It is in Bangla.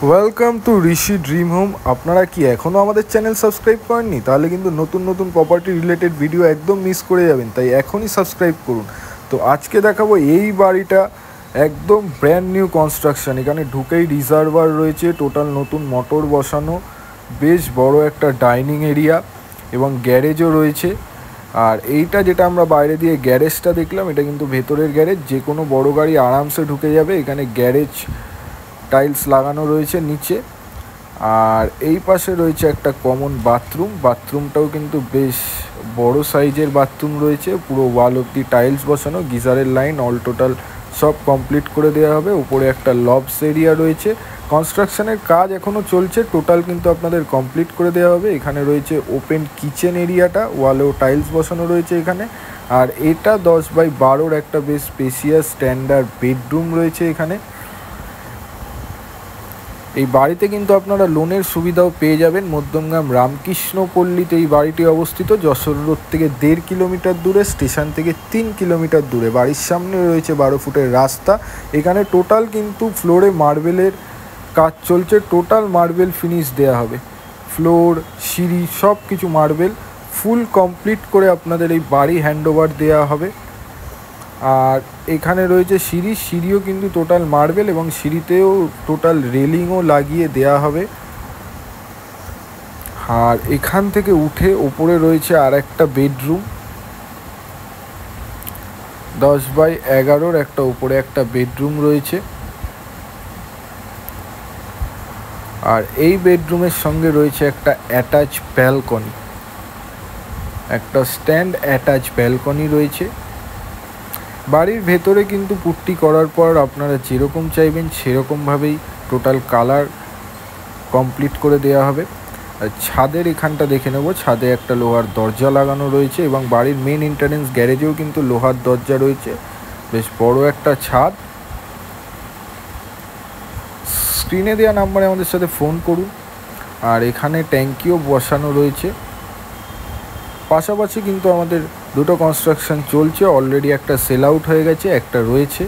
Welcome to Rishi dream home. আপনারা কি এখনও আমাদের চ্যানেল সাবস্ক্রাইব করেননি? তাহলে কিন্তু নতুন নতুন প্রপার্টি রিলেটেড ভিডিও একদম মিস করে যাবেন, তাই এখনই সাবস্ক্রাইব করুন। তো আজকে দেখাবো এই বাড়িটা একদম ব্র্যান্ড নিউ কনস্ট্রাকশন। এখানে ঢুকেই রিজার্ভার রয়েছে, টোটাল নতুন মোটর বসানো, বেশ বড় একটা ডাইনিং এরিয়া এবং গ্যারেজও রয়েছে। আর এইটা যেটা আমরা বাইরে দিয়ে গ্যারেজটা দেখলাম, এটা কিন্তু ভেতরের গ্যারেজ, যে কোনো বড় গাড়ি আরামসে ঢুকে যাবে। এখানে গ্যারেজ টাইলস লাগানো রয়েছে নিচে। আর এই পাশে রয়েছে একটা কমন বাথরুমটাও কিন্তু বেশ বড় সাইজের বাথরুম রয়েছে, পুরো ওয়াল অব্দি টাইলস বসানো, গিজারের লাইন অল টোটাল সব কমপ্লিট করে দেওয়া হবে। উপরে একটা লবস এরিয়া রয়েছে, কনস্ট্রাকশনের কাজ এখনও চলছে, টোটাল কিন্তু আপনাদের কমপ্লিট করে দেওয়া হবে। এখানে রয়েছে ওপেন কিচেন এরিয়াটা, ওয়ালেও টাইলস বসানো রয়েছে এখানে। আর এটা 10x12 একটা বেশ স্পেসিয়াস স্ট্যান্ডার্ড বেডরুম রয়েছে এখানে। এই বাড়িতে কিন্তু আপনারা লোনের সুবিধাও পেয়ে যাবেন। মধ্যমগ্রাম রামকৃষ্ণপল্লীতে এই বাড়িটি অবস্থিত, যশোর রোড থেকে 1.5 কিলোমিটার দূরে, স্টেশন থেকে 3 কিলোমিটার দূরে। বাড়ির সামনে রয়েছে 12 ফুটের রাস্তা। এখানে টোটাল কিন্তু ফ্লোরে মার্বেলের কাজ চলছে, টোটাল মার্বেল ফিনিশ দেওয়া হবে, ফ্লোর সিঁড়ি সব কিছু মার্বেল ফুল কমপ্লিট করে আপনাদের এই বাড়ি হ্যান্ডওভার দেওয়া হবে। আর এখানে রয়েছে সিঁড়িও কিন্তু টোটাল মার্বেল, এবং সিঁড়িতেও টোটাল রেলিংও লাগিয়ে দেয়া হবে। আর এখান থেকে উঠে ওপরে রয়েছে আর একটা বেডরুম, 10x11 একটা উপরে একটা বেডরুম রয়েছে। আর এই বেডরুমের সঙ্গে রয়েছে একটা অ্যাটাচ ব্যালকনি, একটা স্ট্যান্ড অ্যাটাচ ব্যালকনি রয়েছে। বাড়ির ভেতরে কিন্তু পুট্টি করার পর আপনারা যেরকম চাইবেন সেরকমভাবেই টোটাল কালার কমপ্লিট করে দেওয়া হবে। আর ছাদের এখানটা দেখে নেব, ছাদে একটা লোহার দরজা লাগানো রয়েছে, এবং বাড়ির মেন এন্ট্রান্স গ্যারেজেও কিন্তু লোহার দরজা রয়েছে, বেশ বড় একটা ছাদ। স্ক্রিনে দেওয়া নাম্বারে আমাদের সাথে ফোন করুন। আর এখানে ট্যাঙ্কিও বসানো রয়েছে। পাশাপাশি কিন্তু আমাদের দুটো কনস্ট্রাকশন চলছে, অলরেডি একটা সেল আউট হয়ে গেছে, একটা রয়েছে।